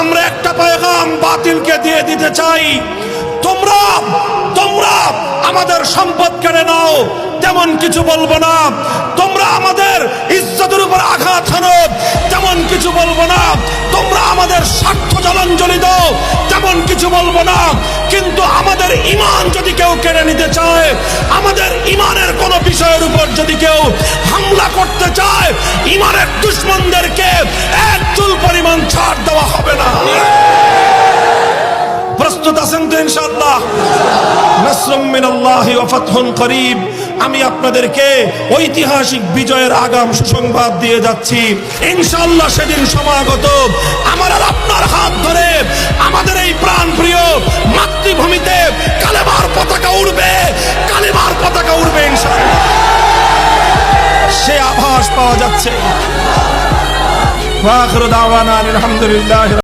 আমরা একটা পয়গাম বাতিলকে দিয়ে দিতে চাই, তোমরা আমাদের সম্পদ কেড়ে নাও, তেমন কিছু বলবো না। তোমরা আমাদের ইজ্জতের উপর আঘাত হানো, তেমন কিছু বলবো না। তোমরা আমাদের স্বার্থ জলাঞ্জলি দাও, তেমন কিছু বলবো না। কিন্তু আমাদের ঈমান যদি কেউ কেড়ে নিতে চায়, আমাদের ঈমানের কোন বিষয়ের উপর যদি কেউ হামলা করতে চায়, ঈমানের দুশমনদেরকে এক চুল পরিমাণ ছাড় দেওয়া হবে না। প্রস্তুত আছেন তো ইনশাআল্লাহ? নাসরুম মিনাল্লাহি ওয়া ফাতহুন করিব। আমি আপনাদেরকে ঐতিহাসিক বিজয়ের আগাম সুসংবাদ দিয়ে যাচ্ছি। ইনশাআল্লাহ সেদিন সমাগত। আমার আর আপনার হাত ধরে আমাদের এই প্রাণপ্রিয় মাতৃভূমিতে কালেমার পতাকা উড়বে, কালেমার পতাকা উড়বে ইনশাআল্লাহ। সে আভাস পাওয়া যাচ্ছে। ওয়া আখিরু দাওয়ানা আলহামদুলিল্লাহ।